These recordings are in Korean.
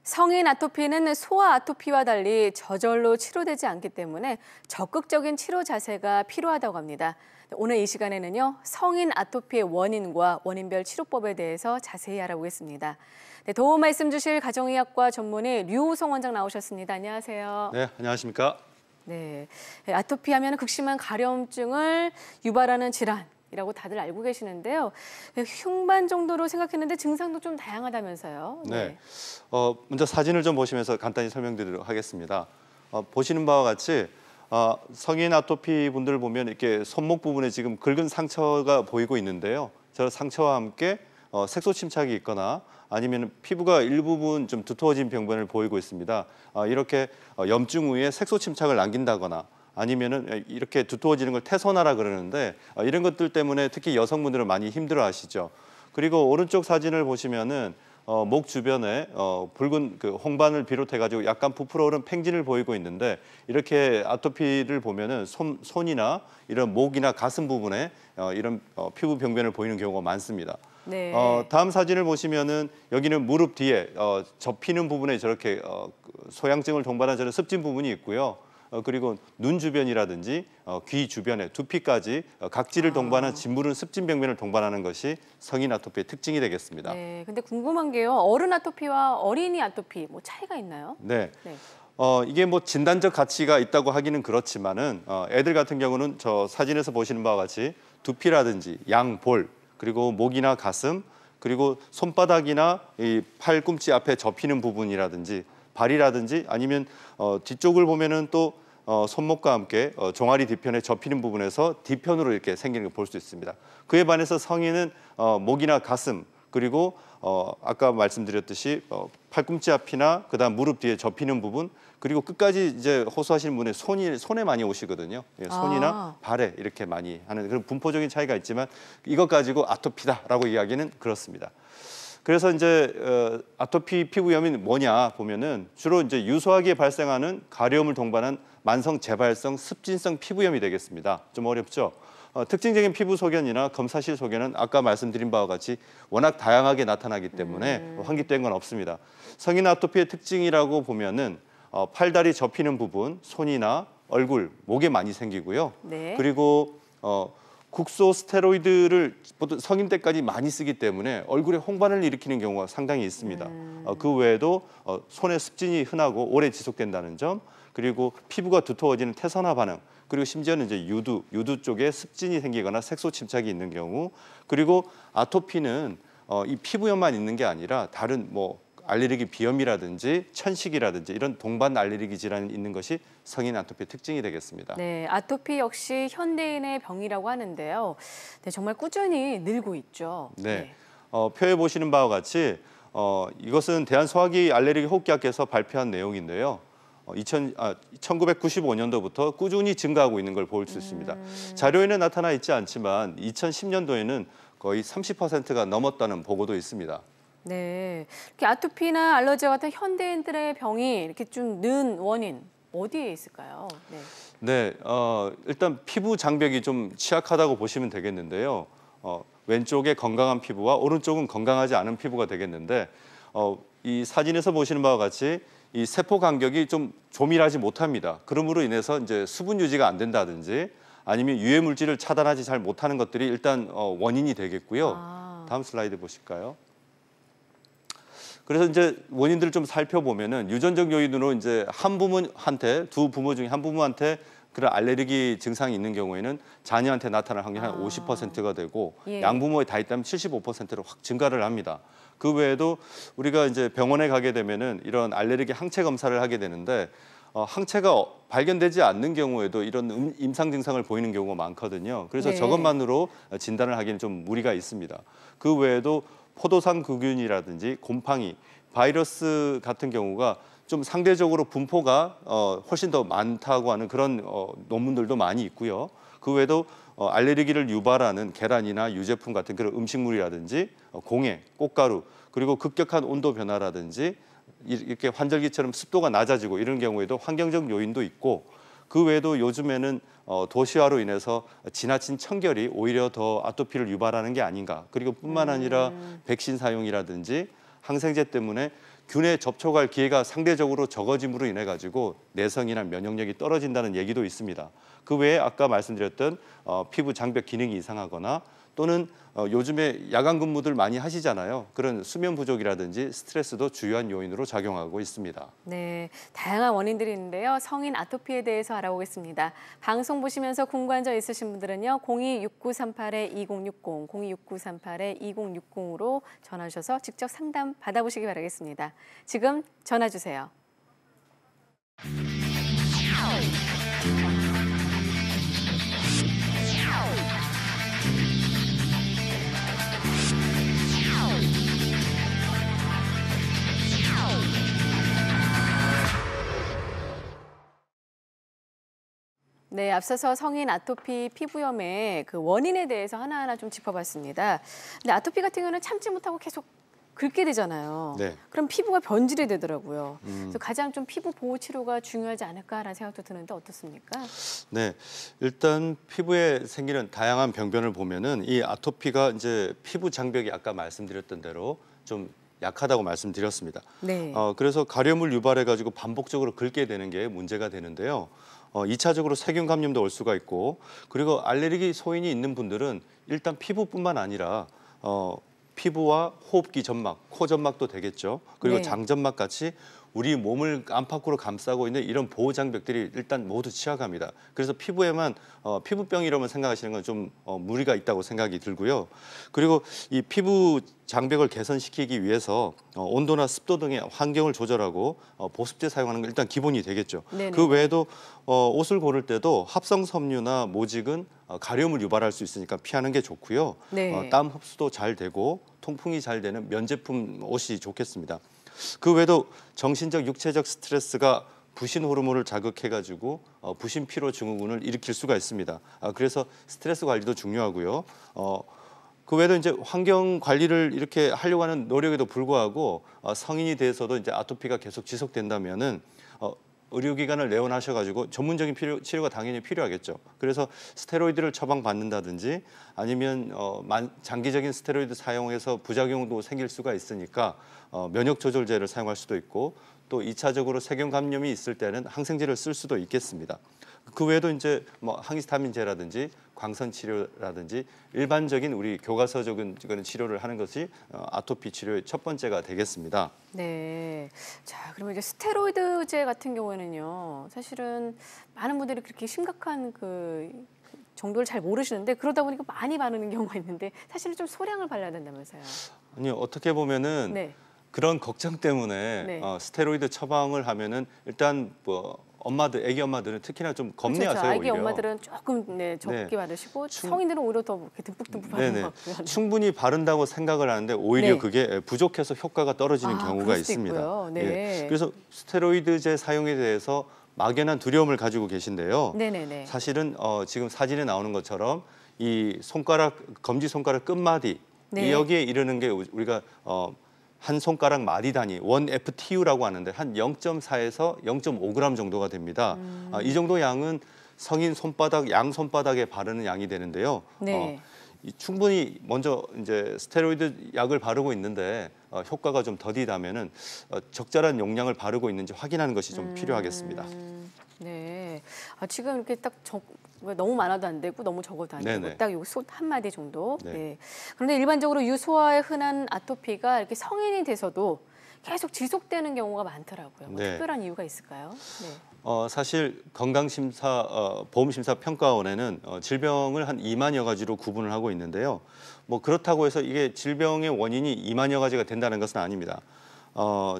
성인 아토피는 소아 아토피와 달리 저절로 치료되지 않기 때문에 적극적인 치료 자세가 필요하다고 합니다. 오늘 이 시간에는요, 성인 아토피의 원인과 원인별 치료법에 대해서 자세히 알아보겠습니다. 네, 도움 말씀 주실 가정의학과 전문의 류호성 원장 나오셨습니다. 안녕하세요. 네, 안녕하십니까? 네, 아토피 하면 극심한 가려움증을 유발하는 질환이라고 다들 알고 계시는데요. 흉반 정도로 생각했는데 증상도 좀 다양하다면서요. 네. 먼저 사진을 좀 보시면서 간단히 설명드리도록 하겠습니다. 보시는 바와 같이 성인 아토피 분들을 보면 이렇게 손목 부분에 지금 긁은 상처가 보이고 있는데요. 저 상처와 함께 색소 침착이 있거나 아니면 피부가 일부분 좀 두터워진 병변을 보이고 있습니다. 이렇게 염증 후에 색소 침착을 남긴다거나 아니면은 이렇게 두터워지는 걸 태선화라 그러는데 이런 것들 때문에 특히 여성분들은 많이 힘들어하시죠. 그리고 오른쪽 사진을 보시면은 목 주변에 붉은 그 홍반을 비롯해가지고 약간 부풀어 오른 팽진을 보이고 있는데 이렇게 아토피를 보면은 손이나 이런 목이나 가슴 부분에 이런 피부 병변을 보이는 경우가 많습니다. 네. 다음 사진을 보시면은 여기는 무릎 뒤에 접히는 부분에 저렇게 소양증을 동반한 저런 습진 부분이 있고요. 그리고 눈 주변이라든지 귀 주변에 두피까지 각질을 동반한 짓무른 습진 병변을 동반하는 것이 성인 아토피의 특징이 되겠습니다. 네, 근데 궁금한 게요. 어른 아토피와 어린이 아토피 뭐 차이가 있나요? 네. 네. 이게 뭐 진단적 가치가 있다고 하기는 그렇지만은 애들 같은 경우는 저 사진에서 보시는 바와 같이 두피라든지 양볼 그리고 목이나 가슴 그리고 손바닥이나 이 팔꿈치 앞에 접히는 부분이라든지 발이라든지 아니면 뒤쪽을 보면은 또 손목과 함께 종아리 뒤편에 접히는 부분에서 뒤편으로 이렇게 생기는 걸 볼 수 있습니다. 그에 반해서 성인은 목이나 가슴 그리고 아까 말씀드렸듯이 팔꿈치 앞이나 그다음 무릎 뒤에 접히는 부분 그리고 끝까지 이제 호소하시는 분의 손에 많이 오시거든요. 예, 손이나 발에 이렇게 많이 하는 그런 분포적인 차이가 있지만 이것 가지고 아토피다라고 이야기는 그렇습니다. 그래서 이제 아토피 피부염이 뭐냐 보면은 주로 이제 유소하게 발생하는 가려움을 동반한 만성 재발성 습진성 피부염이 되겠습니다. 좀 어렵죠? 특징적인 피부 소견이나 검사실 소견은 아까 말씀드린 바와 같이 워낙 다양하게 나타나기 때문에 확립된 건 없습니다. 성인 아토피의 특징이라고 보면은 팔다리 접히는 부분, 손이나 얼굴, 목에 많이 생기고요. 네. 그리고 국소 스테로이드를 보통 성인 때까지 많이 쓰기 때문에 얼굴에 홍반을 일으키는 경우가 상당히 있습니다. 그 외에도 손에 습진이 흔하고 오래 지속된다는 점, 그리고 피부가 두터워지는 태선화 반응, 그리고 심지어는 이제 유두 쪽에 습진이 생기거나 색소 침착이 있는 경우, 그리고 아토피는 이 피부염만 있는 게 아니라 다른 뭐 알레르기 비염이라든지 천식이라든지 이런 동반 알레르기 질환이 있는 것이 성인 아토피의 특징이 되겠습니다. 네, 아토피 역시 현대인의 병이라고 하는데요. 네, 정말 꾸준히 늘고 있죠. 네, 표에 보시는 바와 같이 이것은 대한소화기 알레르기 호흡기학회에서 발표한 내용인데요. 1995년도부터 꾸준히 증가하고 있는 걸 볼 수 있습니다. 자료에는 나타나 있지 않지만 2010년도에는 거의 30%가 넘었다는 보고도 있습니다. 네, 이렇게 아토피나 알러지와 같은 현대인들의 병이 이렇게 좀 는 원인 어디에 있을까요? 네. 네, 일단 피부 장벽이 좀 취약하다고 보시면 되겠는데요. 왼쪽에 건강한 피부와 오른쪽은 건강하지 않은 피부가 되겠는데 이 사진에서 보시는 바와 같이 이 세포 간격이 좀 조밀하지 못합니다. 그러므로 인해서 이제 수분 유지가 안 된다든지 아니면 유해 물질을 차단하지 잘 못하는 것들이 일단 원인이 되겠고요. 다음 슬라이드 보실까요? 그래서 이제 원인들을 좀 살펴보면은 유전적 요인으로 이제 한 부모한테 두 부모 중에 한 부모한테 그런 알레르기 증상이 있는 경우에는 자녀한테 나타날 확률이 한 50%가 되고 예. 양부모에 다 있다면 75%로 확 증가를 합니다. 그 외에도 우리가 이제 병원에 가게 되면은 이런 알레르기 항체 검사를 하게 되는데 항체가 발견되지 않는 경우에도 이런 임상 증상을 보이는 경우가 많거든요. 그래서 네. 저것만으로 진단을 하기는 좀 무리가 있습니다. 그 외에도 포도상구균이라든지 곰팡이, 바이러스 같은 경우가 좀 상대적으로 분포가 훨씬 더 많다고 하는 그런 논문들도 많이 있고요. 그 외에도 알레르기를 유발하는 계란이나 유제품 같은 그런 음식물이라든지 공해, 꽃가루, 그리고 급격한 온도 변화라든지 이렇게 환절기처럼 습도가 낮아지고 이런 경우에도 환경적 요인도 있고 그 외에도 요즘에는 도시화로 인해서 지나친 청결이 오히려 더 아토피를 유발하는 게 아닌가. 그리고 뿐만 아니라 백신 사용이라든지 항생제 때문에 균에 접촉할 기회가 상대적으로 적어짐으로 인해 가지고 내성이나 면역력이 떨어진다는 얘기도 있습니다. 그 외에 아까 말씀드렸던 피부 장벽 기능이 이상하거나 또는 요즘에 야간 근무들 많이 하시잖아요. 그런 수면 부족이라든지 스트레스도 주요한 요인으로 작용하고 있습니다. 네, 다양한 원인들이 있는데요. 성인 아토피에 대해서 알아보겠습니다. 방송 보시면서 궁금한 점 있으신 분들은요. 026938-2060, 026938-2060으로 전화 주셔서 직접 상담 받아보시기 바라겠습니다. 지금 전화 주세요. 네, 앞서서 성인 아토피 피부염의 그 원인에 대해서 하나하나 좀 짚어봤습니다. 근데 아토피 같은 경우는 참지 못하고 계속 긁게 되잖아요. 네. 그럼 피부가 변질이 되더라고요. 그래서 가장 좀 피부 보호 치료가 중요하지 않을까라는 생각도 드는데 어떻습니까? 네, 일단 피부에 생기는 다양한 병변을 보면은 이 아토피가 이제 피부 장벽이 아까 말씀드렸던 대로 좀 약하다고 말씀드렸습니다. 네. 그래서 가려움을 유발해가지고 반복적으로 긁게 되는 게 문제가 되는데요. 2차적으로 세균 감염도 올 수가 있고 그리고 알레르기 소인이 있는 분들은 일단 피부뿐만 아니라 피부와 호흡기 점막, 코 점막도 되겠죠. 그리고 네. 장점막 같이 우리 몸을 안팎으로 감싸고 있는 이런 보호 장벽들이 일단 모두 취약합니다. 그래서 피부에만 피부병이라면 생각하시는 건 좀 무리가 있다고 생각이 들고요. 그리고 이 피부 장벽을 개선시키기 위해서 온도나 습도 등의 환경을 조절하고 보습제 사용하는 건 일단 기본이 되겠죠. 네네. 그 외에도 옷을 고를 때도 합성 섬유나 모직은 가려움을 유발할 수 있으니까 피하는 게 좋고요. 네. 땀 흡수도 잘 되고 통풍이 잘 되는 면제품 옷이 좋겠습니다. 그 외에도 정신적, 육체적 스트레스가 부신 호르몬을 자극해가지고 부신 피로 증후군을 일으킬 수가 있습니다. 그래서 스트레스 관리도 중요하고요. 그 외에도 이제 환경 관리를 이렇게 하려고 하는 노력에도 불구하고 성인이 돼서도 이제 아토피가 계속 지속된다면은 의료기관을 내원하셔가지고 전문적인 치료가 당연히 필요하겠죠. 그래서 스테로이드를 처방받는다든지 아니면 장기적인 스테로이드 사용해서 부작용도 생길 수가 있으니까 면역 조절제를 사용할 수도 있고 또 2차적으로 세균 감염이 있을 때는 항생제를 쓸 수도 있겠습니다. 그 외에도 이제 뭐 항히스타민제라든지 광선 치료라든지 일반적인 우리 교과서적인 치료를 하는 것이 아토피 치료의 첫 번째가 되겠습니다. 네. 자, 그러면 이제 스테로이드제 같은 경우에는요. 사실은 많은 분들이 그렇게 심각한 그 정도를 잘 모르시는데 그러다 보니까 많이 바르는 경우가 있는데 사실은 좀 소량을 발라야 된다면서요. 아니 어떻게 보면은 네. 그런 걱정 때문에 네. 스테로이드 처방을 하면은 일단 뭐 애기 엄마들은 특히나 좀 겁내하세요. 그렇죠. 아기 오히려. 엄마들은 조금 적게 네. 바르시고 성인들은 오히려 더 이렇게 듬뿍듬뿍 바르는 네네. 것 같고요. 충분히 바른다고 생각을 하는데 오히려 네. 그게 부족해서 효과가 떨어지는 경우가 그럴 수도 있습니다. 있고요. 네. 예. 그래서 스테로이드제 사용에 대해서 막연한 두려움을 가지고 계신데요. 네네네. 사실은 지금 사진에 나오는 것처럼 이 검지 손가락 끝마디 네. 여기에 이르는 게 우리가 한 손가락 마디 단위, 1FTU라고 하는데 한 0.4에서 0.5g 정도가 됩니다. 이 정도 양은 성인 손바닥, 양 손바닥에 바르는 양이 되는데요. 네. 충분히 먼저 이제 스테로이드 약을 바르고 있는데 효과가 좀 더디다면은 적절한 용량을 바르고 있는지 확인하는 것이 좀 필요하겠습니다. 네. 지금 이렇게 딱 너무 많아도 안 되고 너무 적어도 안 되고 네네. 딱 여기 손 한 마디 정도. 네. 네. 그런데 일반적으로 유소아의 흔한 아토피가 이렇게 성인이 돼서도 계속 지속되는 경우가 많더라고요. 뭐 네. 특별한 이유가 있을까요? 네. 사실 보험심사평가원에는 질병을 한 2만여 가지로 구분을 하고 있는데요. 뭐 그렇다고 해서 이게 질병의 원인이 2만여 가지가 된다는 것은 아닙니다.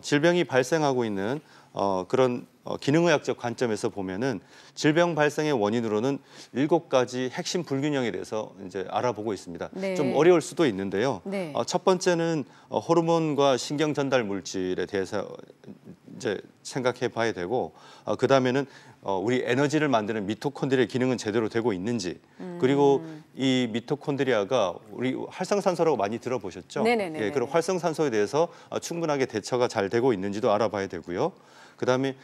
질병이 발생하고 있는 그런 기능의학적 관점에서 보면은 질병 발생의 원인으로는 7가지 핵심 불균형에 대해서 이제 알아보고 있습니다. 네. 좀 어려울 수도 있는데요. 네. 첫 번째는 호르몬과 신경 전달 물질에 대해서 이제 생각해 봐야 되고 그 다음에는 우리 에너지를 만드는 미토콘드리아의 기능은 제대로 되고 있는지 그리고 이 미토콘드리아가 우리 활성산소라고 많이 들어보셨죠? 네네네. 예, 그런 활성산소에 대해서 충분하게 대처가 잘 되고 있는지도 알아봐야 되고요. 그다음에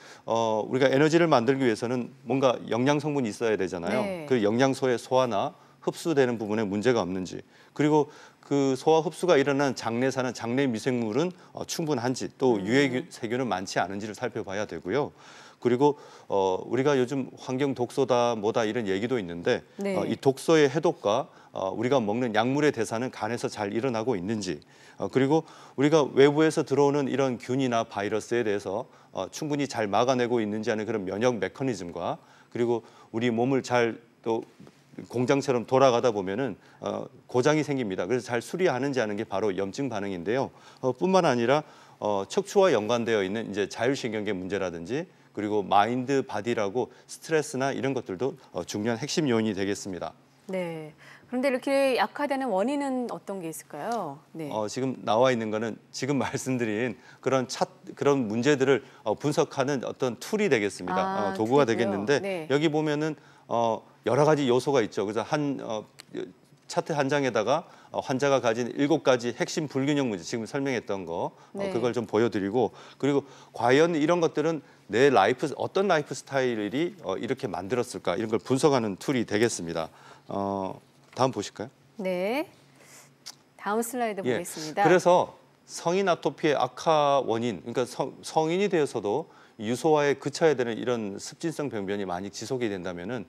우리가 에너지를 만들기 위해서는 뭔가 영양 성분이 있어야 되잖아요. 네. 그 영양소의 소화나 흡수되는 부분에 문제가 없는지 그리고 그 소화 흡수가 일어난 장내사는 장내 미생물은 충분한지 또 유해 세균은 많지 않은지를 살펴봐야 되고요. 그리고 우리가 요즘 환경 독소다 뭐다 이런 얘기도 있는데 네. 이 독소의 해독과 우리가 먹는 약물의 대사는 간에서 잘 일어나고 있는지 그리고 우리가 외부에서 들어오는 이런 균이나 바이러스에 대해서 충분히 잘 막아내고 있는지 하는 그런 면역 메커니즘과 그리고 우리 몸을 잘 또 공장처럼 돌아가다 보면은 고장이 생깁니다. 그래서 잘 수리하는지 하는 게 바로 염증 반응인데요. 뿐만 아니라 척추와 연관되어 있는 이제 자율신경계 문제라든지 그리고 마인드 바디라고 스트레스나 이런 것들도 중요한 핵심 요인이 되겠습니다. 네. 그런데 이렇게 약화되는 원인은 어떤 게 있을까요? 네. 지금 나와 있는 거는 지금 말씀드린 그런 문제들을 분석하는 어떤 툴이 되겠습니다. 도구가 툴이고요. 되겠는데 네. 여기 보면은 여러 가지 요소가 있죠. 그래서 차트 한 장에다가 환자가 가진 7가지 핵심 불균형 문제 지금 설명했던 거 네. 그걸 좀 보여드리고 그리고 과연 이런 것들은 내 어떤 라이프 스타일이 이렇게 만들었을까 이런 걸 분석하는 툴이 되겠습니다. 다음 보실까요? 네. 다음 슬라이드 예. 보겠습니다. 그래서 성인 아토피의 악화 원인, 그러니까 성인이 되어서도 유소화에 그쳐야 되는 이런 습진성 병변이 많이 지속이 된다면은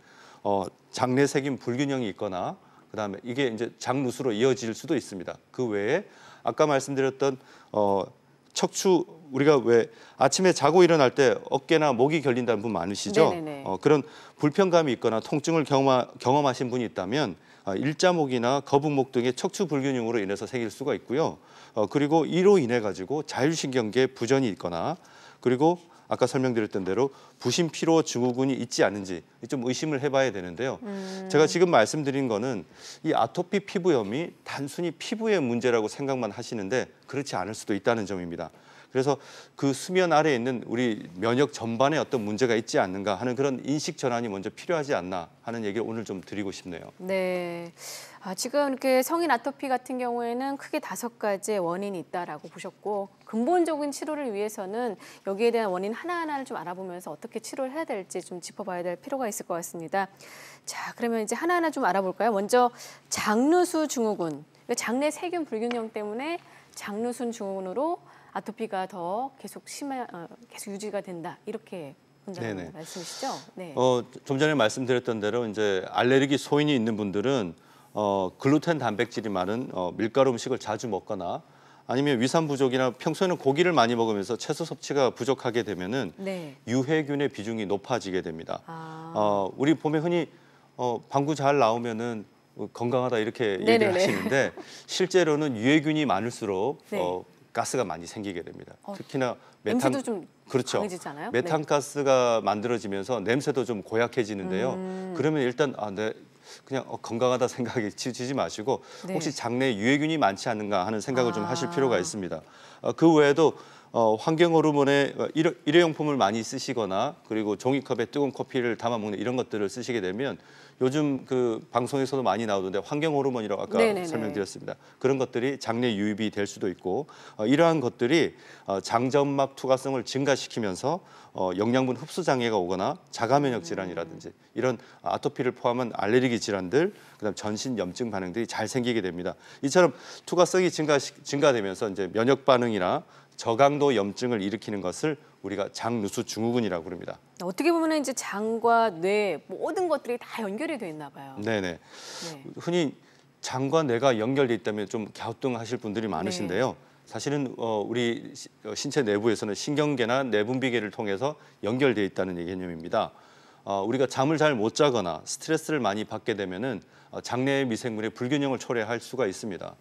장내 세균 불균형이 있거나 그다음에 이게 이제 장누수로 이어질 수도 있습니다. 그 외에 아까 말씀드렸던 척추 우리가 왜 아침에 자고 일어날 때 어깨나 목이 결린다는 분 많으시죠? 네네네. 그런 불편감이 있거나 통증을 경험하신 분이 있다면 일자목이나 거북목 등의 척추 불균형으로 인해서 생길 수가 있고요. 그리고 이로 인해 가지고 자율신경계 부전이 있거나 그리고 아까 설명드렸던 대로 부신 피로 증후군이 있지 않은지 좀 의심을 해봐야 되는데요. 제가 지금 말씀드린 거는 이 아토피 피부염이 단순히 피부의 문제라고 생각만 하시는데 그렇지 않을 수도 있다는 점입니다. 그래서 그 수면 아래에 있는 우리 면역 전반에 어떤 문제가 있지 않는가 하는 그런 인식 전환이 먼저 필요하지 않나 하는 얘기를 오늘 좀 드리고 싶네요. 네. 지금 이렇게 성인 아토피 같은 경우에는 크게 5가지의 원인이 있다라고 보셨고 근본적인 치료를 위해서는 여기에 대한 원인 하나하나를 좀 알아보면서 어떻게 치료를 해야 될지 좀 짚어봐야 될 필요가 있을 것 같습니다. 자, 그러면 이제 하나하나 좀 알아볼까요? 먼저 장누수 증후군. 장내 세균 불균형 때문에 장누수 증후군으로 아토피가 더 계속 계속 유지가 된다. 이렇게 원장님 말씀이시죠? 네. 좀 전에 말씀드렸던 대로 이제 알레르기 소인이 있는 분들은 글루텐 단백질이 많은 밀가루 음식을 자주 먹거나 아니면 위산 부족이나 평소에는 고기를 많이 먹으면서 채소 섭취가 부족하게 되면은 네. 유해균의 비중이 높아지게 됩니다. 우리 보면 흔히 방구 잘 나오면은 건강하다 이렇게 얘기를 하시는데 실제로는 유해균이 많을수록 네. 가스가 많이 생기게 됩니다. 특히나 냄새도 좀 그렇죠. 강해지잖아요. 메탄가스가 만들어지면서 냄새도 좀 고약해지는데요. 그러면 일단 그냥 건강하다 생각이 지지 마시고 네. 혹시 장내에 유해균이 많지 않은가 하는 생각을 좀 하실 필요가 있습니다. 그 외에도 환경 호르몬에 일회용품을 많이 쓰시거나 그리고 종이컵에 뜨거운 커피를 담아 먹는 이런 것들을 쓰시게 되면 요즘 그 방송에서도 많이 나오던데 환경 호르몬이라고 아까 네네네. 설명드렸습니다. 그런 것들이 장내 유입이 될 수도 있고 이러한 것들이 장점막 투과성을 증가시키면서 영양분 흡수 장애가 오거나 자가 면역 질환이라든지 이런 아토피를 포함한 알레르기 질환들, 그다음 전신 염증 반응들이 잘 생기게 됩니다. 이처럼 투과성이 증가되면서 이제 면역 반응이나 저강도 염증을 일으키는 것을 우리가 장누수 증후군이라고 부릅니다. 어떻게 보면 이제 장과 뇌 모든 것들이 다 연결이 돼 있나 봐요. 네네. 네. 흔히 장과 뇌가 연결돼 있다면 좀 갸우뚱하실 분들이 많으신데요. 네. 사실은 우리 신체 내부에서는 신경계나 내분비계를 통해서 연결돼 있다는 개념입니다. 우리가 잠을 잘 못 자거나 스트레스를 많이 받게 되면은 장내 미생물의 불균형을 초래할 수가 있습니다.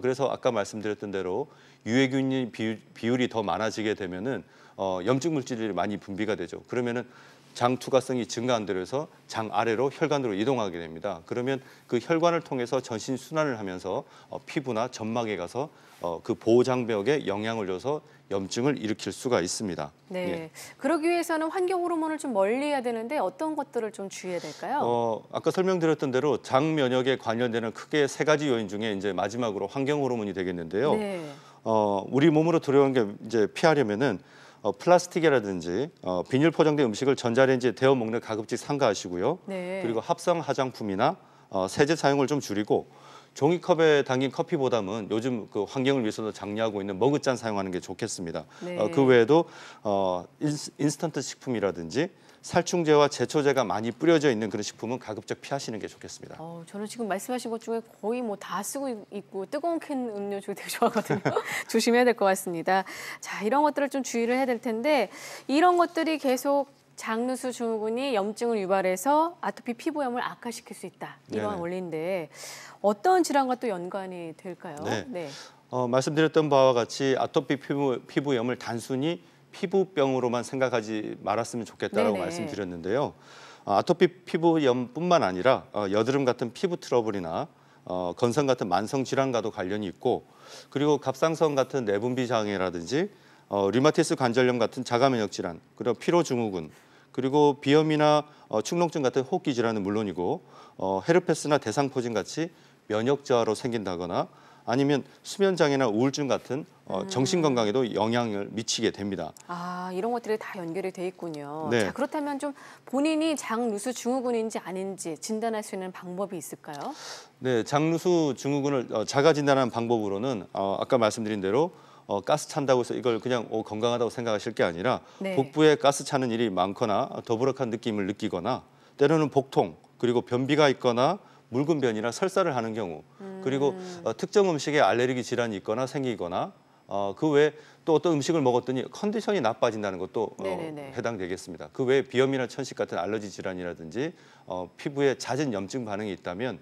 그래서 아까 말씀드렸던 대로 유해균 비율이 더 많아지게 되면은 염증 물질이 많이 분비가 되죠. 그러면은 장 투과성이 증가한 대로 해서 장 아래로 혈관으로 이동하게 됩니다. 그러면 그 혈관을 통해서 전신 순환을 하면서 피부나 점막에 가서 그 보호 장벽에 영향을 줘서 염증을 일으킬 수가 있습니다. 네. 예. 그러기 위해서는 환경 호르몬을 좀 멀리해야 되는데 어떤 것들을 좀 주의해야 될까요? 아까 설명드렸던 대로 장 면역에 관련되는 크게 3가지 요인 중에 이제 마지막으로 환경 호르몬이 되겠는데요. 네. 우리 몸으로 들어오는 게 이제 피하려면은 플라스틱이라든지 비닐 포장된 음식을 전자레인지에 데워 먹는 가급적 삼가하시고요. 네. 그리고 합성 화장품이나 세제 사용을 좀 줄이고 종이컵에 담긴 커피보다는 요즘 그 환경을 위해서도 장려하고 있는 머그잔 사용하는 게 좋겠습니다. 네. 그 외에도 인스턴트 식품이라든지 살충제와 제초제가 많이 뿌려져 있는 그런 식품은 가급적 피하시는 게 좋겠습니다. 저는 지금 말씀하신 것 중에 거의 뭐 다 쓰고 있고 뜨거운 캔 음료 저 되게 좋아하거든요. 조심해야 될 것 같습니다. 자, 이런 것들을 좀 주의를 해야 될 텐데 이런 것들이 계속 장누수 증후군이 염증을 유발해서 아토피 피부염을 악화시킬 수 있다. 이런 네네. 원리인데 어떤 질환과 또 연관이 될까요? 네. 말씀드렸던 바와 같이 아토피 피부염을 단순히 피부병으로만 생각하지 말았으면 좋겠다라고 네네. 말씀드렸는데요. 아토피 피부염뿐만 아니라 여드름 같은 피부 트러블이나 건성 같은 만성 질환과도 관련이 있고, 그리고 갑상선 같은 내분비 장애라든지 류마티스 관절염 같은 자가 면역 질환, 그리고 피로 증후군, 그리고 비염이나 축농증 같은 호흡기 질환은 물론이고 헤르페스나 대상포진 같이 면역 저하로 생긴다거나 아니면 수면 장애나 우울증 같은 정신 건강에도 영향을 미치게 됩니다. 이런 것들이 다 연결이 돼 있군요. 네. 자, 그렇다면 좀 본인이 장누수 증후군인지 아닌지 진단할 수 있는 방법이 있을까요? 네, 장누수 증후군을 자가 진단하는 방법으로는 아까 말씀드린 대로 가스 찬다고 해서 이걸 그냥 건강하다고 생각하실 게 아니라 네. 복부에 가스 차는 일이 많거나 더부룩한 느낌을 느끼거나 때로는 복통, 그리고 변비가 있거나 묽은 변이나 설사를 하는 경우, 그리고 특정 음식에 알레르기 질환이 있거나 생기거나 그 외에 또 어떤 음식을 먹었더니 컨디션이 나빠진다는 것도 네네네. 해당되겠습니다. 그 외에 비염이나 천식 같은 알러지 질환이라든지 피부에 잦은 염증 반응이 있다면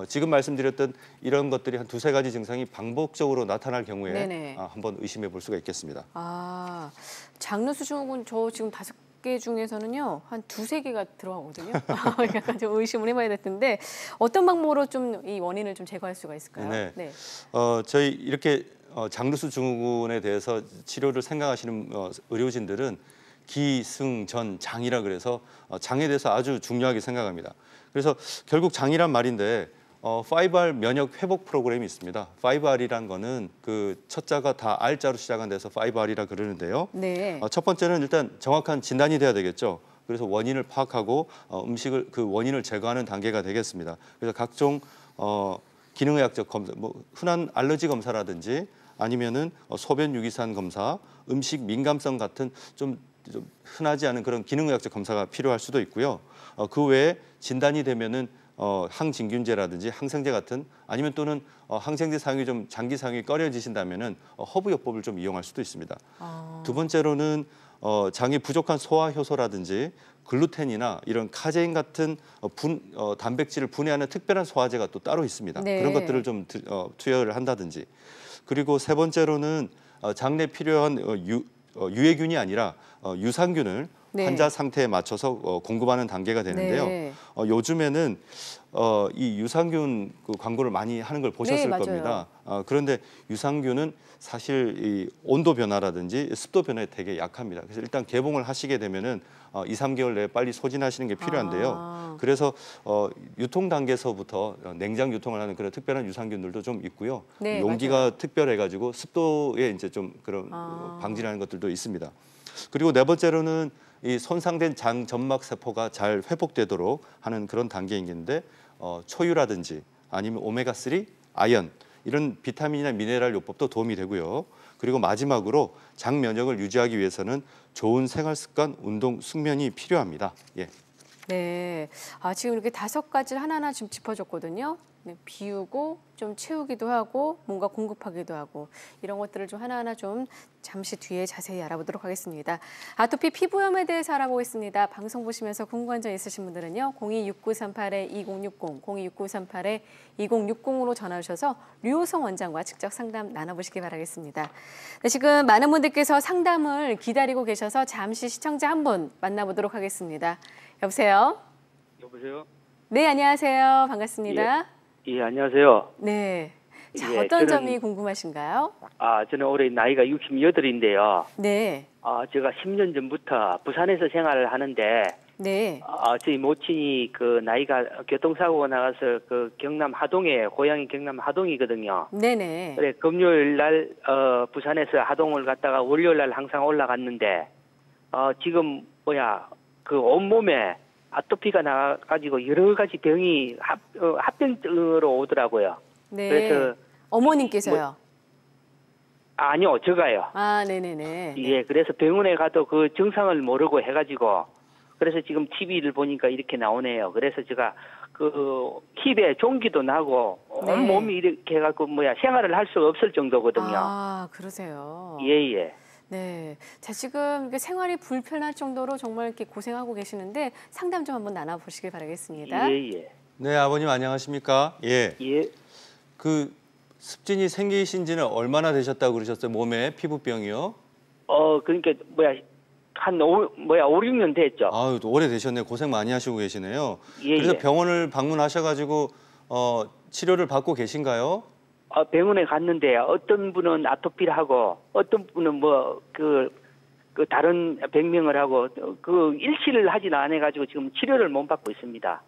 지금 말씀드렸던 이런 것들이 한 두세 가지 증상이 반복적으로 나타날 경우에 네네. 한번 의심해 볼 수가 있겠습니다. 장누수 증후군 저 지금 5개 중에서는요 한 두세 개가 들어가거든요. 약간 좀 의심을 해봐야 될 텐데 어떤 방법으로 좀 이 원인을 좀 제거할 수가 있을까요? 네. 저희 이렇게 장누수 증후군에 대해서 치료를 생각하시는 의료진들은 기, 승, 전, 장이라 그래서 장에 대해서 아주 중요하게 생각합니다. 그래서 결국 장이란 말인데 5R 면역 회복 프로그램이 있습니다. 5R이란 거는 그 첫 자가 다 R자로 시작한 데서 5R이라 그러는데요. 네. 첫 번째는 일단 정확한 진단이 돼야 되겠죠. 그래서 원인을 파악하고 음식을 그 원인을 제거하는 단계가 되겠습니다. 그래서 각종 기능의학적 검사, 뭐 흔한 알러지 검사라든지 아니면은 소변 유기산 검사, 음식 민감성 같은 좀 흔하지 않은 그런 기능의학적 검사가 필요할 수도 있고요. 그 외에 진단이 되면은 항진균제라든지 항생제 같은 아니면 또는 항생제 사용이 좀 장기 사용이 꺼려지신다면은 허브요법을 좀 이용할 수도 있습니다. 두 번째로는 장이 부족한 소화 효소라든지 글루텐이나 이런 카제인 같은 단백질을 분해하는 특별한 소화제가 또 따로 있습니다. 네. 그런 것들을 좀 투여를 한다든지. 그리고 세 번째로는 장내 필요한 유해균이 아니라 유산균을 네. 환자 상태에 맞춰서 공급하는 단계가 되는데요. 네. 요즘에는 이 유산균 그 광고를 많이 하는 걸 보셨을 맞아요. 겁니다. 그런데 유산균은 사실 이 온도 변화라든지 습도 변화에 되게 약합니다. 그래서 일단 개봉을 하시게 되면은 2, 3개월 내에 빨리 소진하시는 게 필요한데요. 그래서 유통 단계에서부터 냉장 유통을 하는 그런 특별한 유산균들도 좀 있고요. 네, 용기가 맞아요. 특별해가지고 습도에 이제 좀 그런 방지하는 것들도 있습니다. 그리고 네 번째로는 이 손상된 장 점막 세포가 잘 회복되도록 하는 그런 단계인데 초유라든지 아니면 오메가3, 아연 이런 비타민이나 미네랄 요법도 도움이 되고요. 그리고 마지막으로 장 면역을 유지하기 위해서는 좋은 생활 습관, 운동, 숙면이 필요합니다. 예. 네. 지금 이렇게 5가지를 하나하나 좀 짚어줬거든요. 네, 비우고 좀 채우기도 하고 뭔가 공급하기도 하고 이런 것들을 좀 하나하나 좀 잠시 뒤에 자세히 알아보도록 하겠습니다. 아토피 피부염에 대해서 알아보겠습니다. 방송 보시면서 궁금한 점 있으신 분들은요. 026938-2060, 026938-2060으로 전화 주셔서 류호성 원장과 직접 상담 나눠보시기 바라겠습니다. 네, 지금 많은 분들께서 상담을 기다리고 계셔서 잠시 시청자 한 분 만나보도록 하겠습니다. 여보세요? 여보세요? 네, 안녕하세요. 반갑습니다. 예, 안녕하세요. 네. 자, 예, 어떤 저는- 점이 궁금하신가요? 저는 올해 나이가 68인데요. 네. 제가 10년 전부터 부산에서 생활을 하는데, 네. 저희 모친이 그 나이가 교통사고가 나가서 그 경남 하동에, 고향이 경남 하동이거든요. 네네. 그래, 금요일 날, 부산에서 하동을 갔다가 월요일 날 항상 올라갔는데, 지금, 그 온몸에 아토피가 나가지고 여러 가지 병이 합병으로 오더라고요. 네. 그래서 어머님께서요. 아니요, 제가요. 아, 네네네. 예, 그래서 병원에 가도 그 증상을 모르고 해가지고 그래서 지금 TV를 보니까 이렇게 나오네요. 그래서 제가 그 힙에 종기도 나고 네. 온 몸이 이렇게 해갖고 생활을 할 수가 없을 정도거든요. 아, 그러세요. 예, 예. 네. 자, 지금 이게 생활이 불편할 정도로 정말 이렇게 고생하고 계시는데 상담 좀 한번 나눠보시길 바라겠습니다. 예, 예. 네, 아버님 안녕하십니까? 예. 예. 그 습진이 생기신 지는 얼마나 되셨다고 그러셨어요? 몸에 피부병이요? 그러니까 한 5, 6년 됐죠. 아유, 오래되셨네요. 고생 많이 하시고 계시네요. 예, 그래서 예. 병원을 방문하셔가지고 치료를 받고 계신가요? 병원에 갔는데 어떤 분은 아토피를 하고 어떤 분은 그 다른 병명을 하고 그 일치를 하진 않아가지고 지금 치료를 못 받고 있습니다.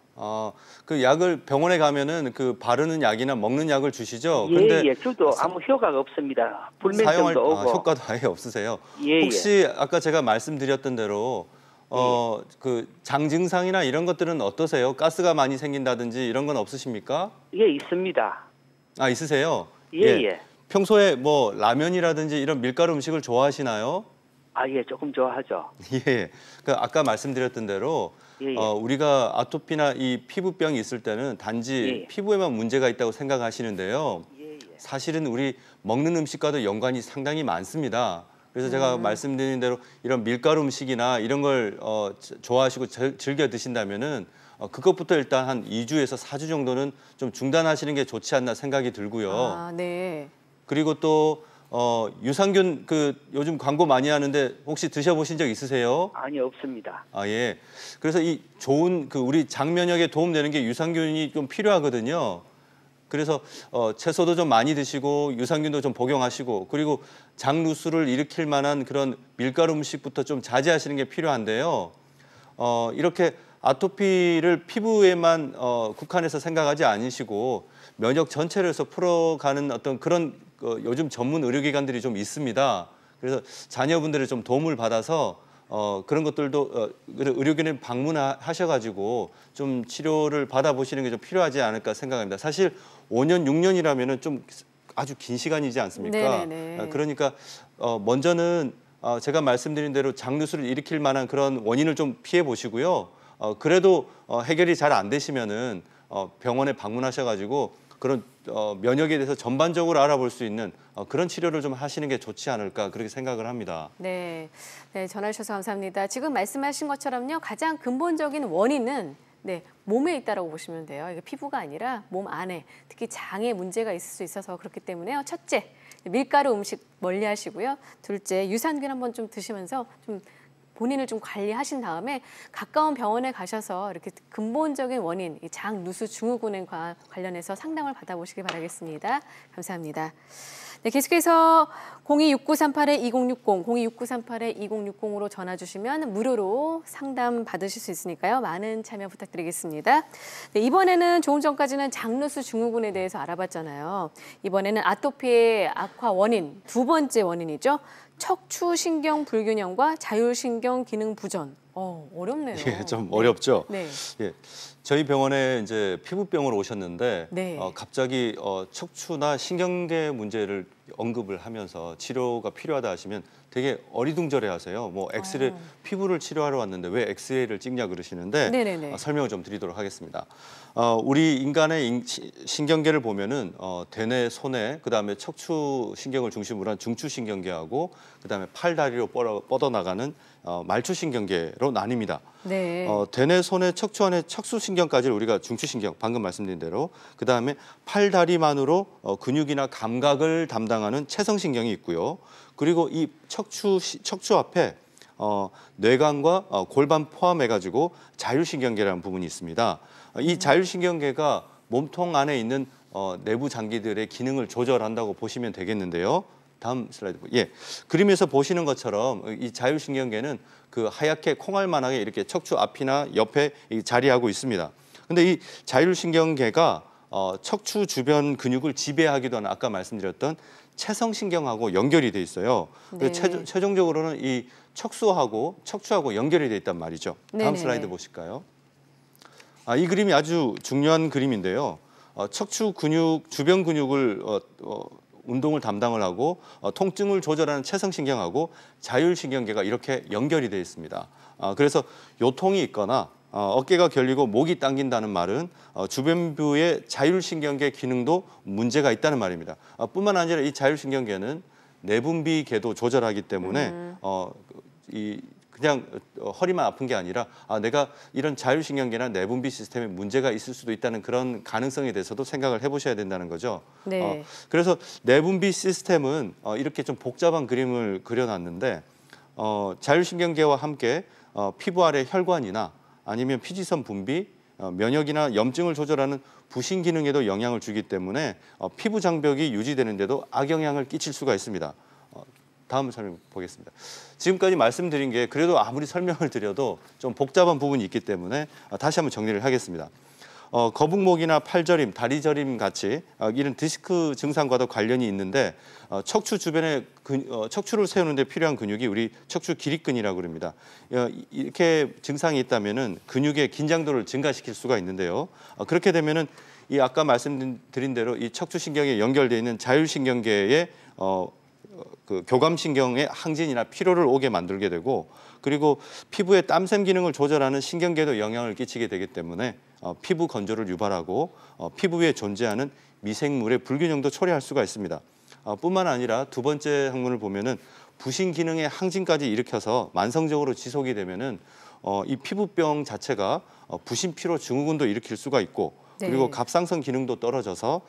그 약을 병원에 가면은 그 바르는 약이나 먹는 약을 주시죠? 예, 근데 예. 저도 아무 효과가 없습니다. 불면증도 오고. 효과도 아예 없으세요. 예, 혹시 아까 제가 말씀드렸던 대로 그 장 증상이나 이런 것들은 어떠세요? 가스가 많이 생긴다든지 이런 건 없으십니까? 예, 있습니다. 아, 있으세요? 예, 예. 평소에 뭐 라면이라든지 이런 밀가루 음식을 좋아하시나요? 예, 조금 좋아하죠. 예. 그 아까 말씀드렸던 대로 예, 예. 우리가 아토피나 이 피부병이 있을 때는 단지 예, 예. 피부에만 문제가 있다고 생각하시는데요. 예, 예. 사실은 우리 먹는 음식과도 연관이 상당히 많습니다. 그래서 제가 말씀드린 대로 이런 밀가루 음식이나 이런 걸 좋아하시고 즐겨 드신다면은 그것부터 일단 한 2주에서 4주 정도는 좀 중단하시는 게 좋지 않나 생각이 들고요. 아, 네. 그리고 또 유산균 그 요즘 광고 많이 하는데 혹시 드셔보신 적 있으세요? 아니, 없습니다. 예. 그래서 이 좋은 그 우리 장 면역에 도움되는 게 유산균이 좀 필요하거든요. 그래서 채소도 좀 많이 드시고 유산균도 좀 복용하시고 그리고 장 누수를 일으킬 만한 그런 밀가루 음식부터 좀 자제하시는 게 필요한데요. 이렇게 아토피를 피부에만 국한해서 생각하지 않으시고 면역 전체를 해서 풀어가는 어떤 그런 요즘 전문 의료기관들이 좀 있습니다. 그래서 자녀분들의 좀 도움을 받아서 그런 것들도 의료기관에 방문하셔가지고 좀 치료를 받아보시는 게 좀 필요하지 않을까 생각합니다. 사실 5년, 6년이라면은 좀 아주 긴 시간이지 않습니까? 네네네. 그러니까 먼저는 제가 말씀드린 대로 장누수를 일으킬 만한 그런 원인을 좀 피해 보시고요. 그래도 해결이 잘 안 되시면은 병원에 방문하셔가지고 그런 면역에 대해서 전반적으로 알아볼 수 있는 그런 치료를 좀 하시는 게 좋지 않을까 그렇게 생각을 합니다. 네. 네, 전화 주셔서 감사합니다. 지금 말씀하신 것처럼요. 가장 근본적인 원인은 몸에 있다라고 보시면 돼요. 이게 피부가 아니라 몸 안에, 특히 장에 문제가 있을 수 있어서 그렇기 때문에요. 첫째, 밀가루 음식 멀리 하시고요. 둘째, 유산균 한번 좀 드시면서 좀 본인을 좀 관리하신 다음에 가까운 병원에 가셔서 이렇게 근본적인 원인, 이 장 누수 증후군과 관련해서 상담을 받아보시기 바라겠습니다. 감사합니다. 네, 계속해서 026938-2060, 026938-2060으로 전화 주시면 무료로 상담 받으실 수 있으니까요. 많은 참여 부탁드리겠습니다. 네, 이번에는 조금 전까지는 장누수 증후군에 대해서 알아봤잖아요. 이번에는 아토피의 악화 원인, 두 번째 원인이죠. 척추신경 불균형과 자율신경 기능 부전. 어렵네요. 예, 좀 어렵죠. 네. 예, 저희 병원에 이제 피부병으로 오셨는데 네. 갑자기 척추나 신경계 문제를 언급을 하면서 치료가 필요하다 하시면 되게 어리둥절해하세요. 뭐 엑스레이 피부를 치료하러 왔는데 왜 엑스레이를 찍냐 그러시는데 네네네. 설명을 좀 드리도록 하겠습니다. 우리 인간의 신경계를 보면은 대뇌, 소뇌, 그다음에 척추 신경을 중심으로 한 중추신경계하고 그다음에 팔, 다리로 뻗어나가는 말추신경계로 나뉩니다. 네. 대뇌, 소뇌, 척추 안에 척수신경까지를 우리가 중추신경, 방금 말씀드린 대로 그다음에 팔, 다리만으로 근육이나 감각을 담당하는 체성신경이 있고요. 그리고 이 척추 앞에 뇌관과 골반 포함해가지고 자율신경계라는 부분이 있습니다. 이 자율신경계가 몸통 안에 있는 내부 장기들의 기능을 조절한다고 보시면 되겠는데요. 다음 슬라이드. 예, 그림에서 보시는 것처럼 이 자율신경계는 그 하얗게 콩알만하게 이렇게 척추 앞이나 옆에 자리하고 있습니다. 근데 이 자율신경계가 척추 주변 근육을 지배하기도 하는 아까 말씀드렸던 체성신경하고 연결이 돼 있어요. 네. 최종적으로는 이 척추하고 연결이 돼 있단 말이죠. 다음 네네네. 슬라이드 보실까요? 이 그림이 아주 중요한 그림인데요. 척추 근육, 주변 근육을 운동을 담당을 하고 통증을 조절하는 체성신경하고 자율신경계가 이렇게 연결이 되어 있습니다. 그래서 요통이 있거나 어깨가 결리고 목이 당긴다는 말은 주변부의 자율신경계 기능도 문제가 있다는 말입니다. 뿐만 아니라 이 자율신경계는 내분비계도 조절하기 때문에 그냥 허리만 아픈 게 아니라 내가 이런 자율신경계나 내분비 시스템에 문제가 있을 수도 있다는 그런 가능성에 대해서도 생각을 해보셔야 된다는 거죠. 네. 그래서 내분비 시스템은 이렇게 좀 복잡한 그림을 그려놨는데 자율신경계와 함께 피부 아래 혈관이나 아니면 피지선 분비, 면역이나 염증을 조절하는 부신 기능에도 영향을 주기 때문에 피부 장벽이 유지되는데도 악영향을 끼칠 수가 있습니다. 다음 설명 보겠습니다. 지금까지 말씀드린 게 그래도 아무리 설명을 드려도 좀 복잡한 부분이 있기 때문에 다시 한번 정리를 하겠습니다. 거북목이나 팔저림, 다리저림 같이 이런 디스크 증상과도 관련이 있는데 척추 주변에 척추를 세우는 데 필요한 근육이 우리 척추 기립근이라고 그럽니다. 이렇게 증상이 있다면은 근육의 긴장도를 증가시킬 수가 있는데요. 그렇게 되면은 이 아까 말씀드린 대로 이 척추신경에 연결되어 있는 자율신경계의 그 교감신경의 항진이나 피로를 오게 만들게 되고 그리고 피부의 땀샘 기능을 조절하는 신경계도 영향을 끼치게 되기 때문에 피부 건조를 유발하고 피부 위에 존재하는 미생물의 불균형도 초래할 수가 있습니다. 뿐만 아니라 두 번째 항문을 보면은 부신 기능의 항진까지 일으켜서 만성적으로 지속이 되면은 이 피부병 자체가 부신 피로 증후군도 일으킬 수가 있고 그리고 갑상선 기능도 떨어져서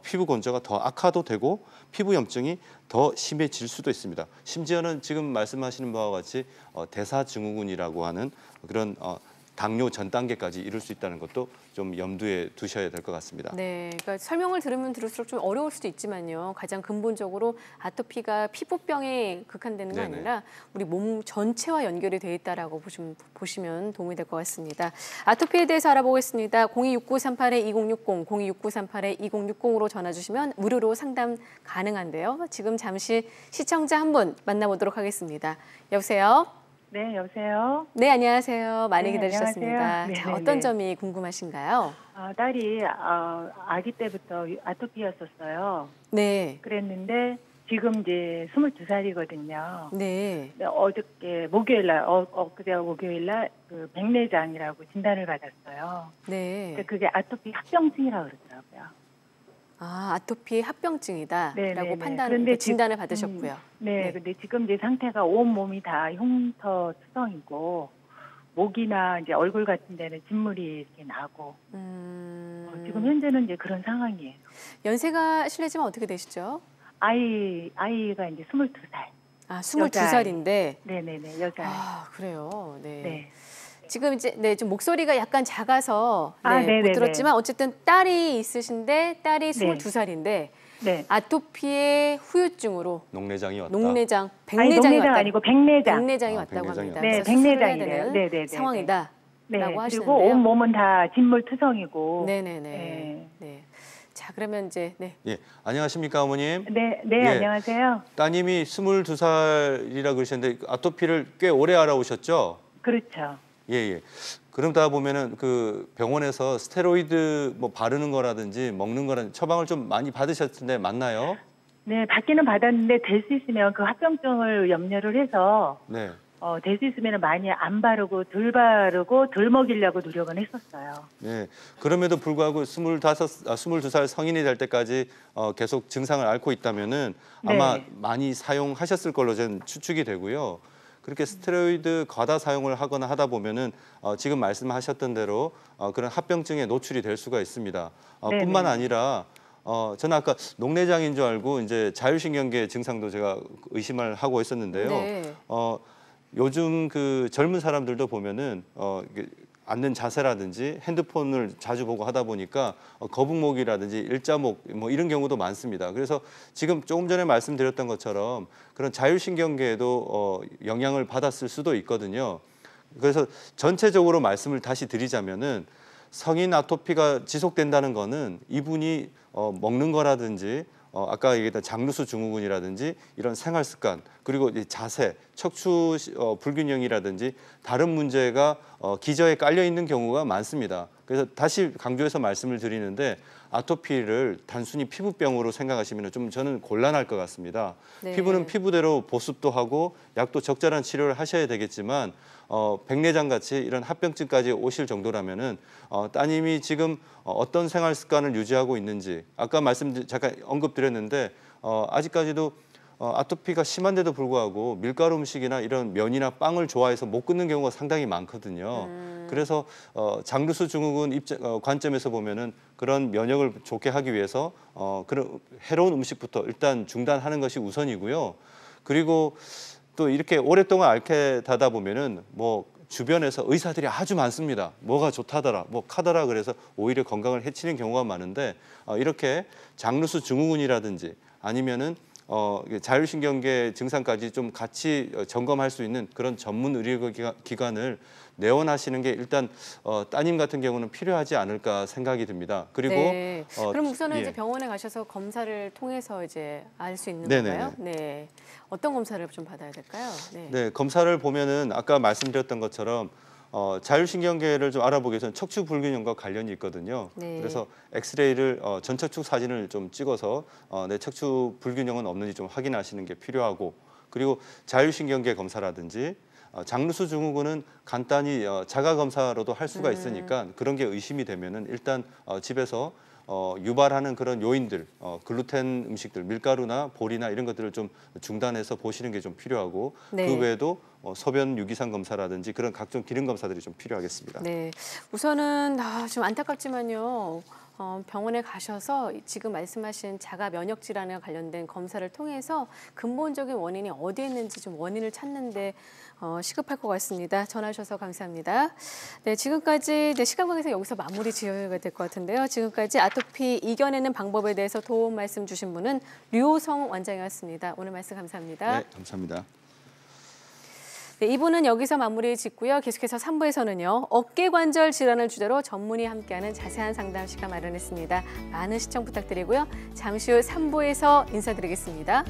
피부 건조가 더 악화도 되고 피부 염증이 더 심해질 수도 있습니다. 심지어는 지금 말씀하시는 바와 같이 대사증후군이라고 하는 그런 당뇨 전 단계까지 이룰 수 있다는 것도 좀 염두에 두셔야 될 것 같습니다. 네, 그러니까 설명을 들으면 들을수록 좀 어려울 수도 있지만요. 가장 근본적으로 아토피가 피부병에 극한되는 게 아니라 우리 몸 전체와 연결이 돼 있다라고 보시면 도움이 될 것 같습니다. 아토피에 대해서 알아보겠습니다. 026938-2060, 026938-2060으로 전화 주시면 무료로 상담 가능한데요. 지금 잠시 시청자 한 분 만나보도록 하겠습니다. 여보세요? 네, 여보세요. 네, 안녕하세요. 많이 네, 기다리셨습니다. 안녕하세요. 자, 어떤 점이 궁금하신가요? 딸이 아기 때부터 아토피였었어요. 네. 그랬는데 지금 이제 22살이거든요. 네. 어저께 목요일날, 엊그제 목요일날 그 백내장이라고 진단을 받았어요. 네. 근데 그게 아토피 합병증이라고 그러더라고요. 아토피 합병증이다라고 그런데 진단을 받으셨고요. 네, 근데 지금 제 상태가 온 몸이 다 흉터투성이고 목이나 이제 얼굴 같은 데는 진물이 이렇게 나고 지금 현재는 이제 그런 상황이에요. 연세가 실례지만 어떻게 되시죠? 아이가 이제 22살. 22살인데. 네네네, 여자아이. 그래요. 네. 네. 지금 이제 좀 목소리가 약간 작아서 네네네. 못 들었지만 어쨌든 딸이 있으신데 딸이 22살인데 네. 아토피의 후유증으로 녹내장이 왔다. 백내장이 녹내장 왔다. 아니고 백내장. 백내장이 왔다고 백내장이 합니다. 네, 그래서 수술을 해야 백내장이래요. 되는 네네네. 상황이다라고 네. 하시는데요. 그리고 온 몸은 다 진물투성이고. 네네네. 네. 자, 그러면 이제 예, 안녕하십니까 어머님? 네, 예. 안녕하세요. 따님이 22살이라 그러셨는데 아토피를 꽤 오래 알아오셨죠? 그렇죠. 예. 그러다 보면은 그 병원에서 스테로이드 뭐 바르는 거라든지 먹는 거라든지 처방을 좀 많이 받으셨을 텐데 맞나요? 네, 받기는 받았는데 될 수 있으면 그 합병증을 염려를 해서 네. 될 수 있으면 많이 안 바르고 덜 먹이려고 노력은 했었어요. 네. 그럼에도 불구하고 22살 성인이 될 때까지 계속 증상을 앓고 있다면은 아마 네. 많이 사용하셨을 걸로 저는 추측이 되고요. 그렇게 스테로이드 과다 사용을 하거나 하다 보면은 지금 말씀하셨던 대로 그런 합병증에 노출이 될 수가 있습니다. 뿐만 아니라 저는 아까 녹내장인 줄 알고 이제 자율신경계 증상도 제가 의심을 하고 있었는데요. 네. 요즘 그 젊은 사람들도 보면은 앉는 자세라든지 핸드폰을 자주 보고 하다 보니까 거북목이라든지 일자목 뭐 이런 경우도 많습니다. 그래서 지금 조금 전에 말씀드렸던 것처럼 그런 자율신경계에도 영향을 받았을 수도 있거든요. 그래서 전체적으로 말씀을 다시 드리자면은 성인 아토피가 지속된다는 거는 이분이 먹는 거라든지 아까 얘기했던 장루수 증후군이라든지 이런 생활 습관 그리고 자세, 척추 불균형이라든지 다른 문제가 기저에 깔려 있는 경우가 많습니다. 그래서 다시 강조해서 말씀을 드리는데 아토피를 단순히 피부병으로 생각하시면 좀 저는 곤란할 것 같습니다. 네. 피부는 피부대로 보습도 하고 약도 적절한 치료를 하셔야 되겠지만 백내장 같이 이런 합병증까지 오실 정도라면은 따님이 지금 어떤 생활 습관을 유지하고 있는지 아까 잠깐 언급드렸는데 아직까지도 아토피가 심한데도 불구하고 밀가루 음식이나 이런 면이나 빵을 좋아해서 못 끊는 경우가 상당히 많거든요. 그래서 장루수 증후군 관점에서 보면은 그런 면역을 좋게 하기 위해서 그런 해로운 음식부터 일단 중단하는 것이 우선이고요. 그리고 또 이렇게 오랫동안 앓게 되다 보면은 뭐 주변에서 의사들이 아주 많습니다. 뭐가 좋다더라, 뭐 카더라 그래서 오히려 건강을 해치는 경우가 많은데 이렇게 장루수 증후군이라든지 아니면은 자율신경계 증상까지 좀 같이 점검할 수 있는 그런 전문 의료기관을 내원하시는 게 일단 따님 같은 경우는 필요하지 않을까 생각이 듭니다. 그리고 네. 그럼 우선은 예. 이제 병원에 가셔서 검사를 통해서 이제 알 수 있는 네네네. 건가요? 네. 어떤 검사를 좀 받아야 될까요? 네. 네, 검사를 보면은 아까 말씀드렸던 것처럼 자율신경계를 좀 알아보기 위해서는 척추 불균형과 관련이 있거든요. 네. 그래서 엑스레이를 전척축 사진을 좀 찍어서 내 척추 불균형은 없는지 좀 확인하시는 게 필요하고 그리고 자율신경계 검사라든지 장루수 증후군은 간단히 자가 검사로도 할 수가 있으니까 그런 게 의심이 되면은 일단 집에서 유발하는 그런 요인들, 글루텐 음식들, 밀가루나 보리나 이런 것들을 좀 중단해서 보시는 게 좀 필요하고 네. 그 외에도 소변 유기산 검사라든지 그런 각종 기능 검사들이 좀 필요하겠습니다. 네. 우선은 좀 안타깝지만요. 병원에 가셔서 지금 말씀하신 자가 면역 질환에 관련된 검사를 통해서 근본적인 원인이 어디에 있는지 좀 원인을 찾는데 시급할 것 같습니다. 전화 주셔서 감사합니다. 네, 지금까지 시간 관계상 여기서 마무리 지어야 될 것 같은데요. 지금까지 아토피 이겨내는 방법에 대해서 도움 말씀 주신 분은 류호성 원장이었습니다. 오늘 말씀 감사합니다. 네, 감사합니다. 네, 2부는 여기서 마무리 짓고요. 계속해서 3부에서는요. 어깨관절 질환을 주제로 전문의 함께하는 자세한 상담 시간 마련했습니다. 많은 시청 부탁드리고요. 잠시 후 3부에서 인사드리겠습니다.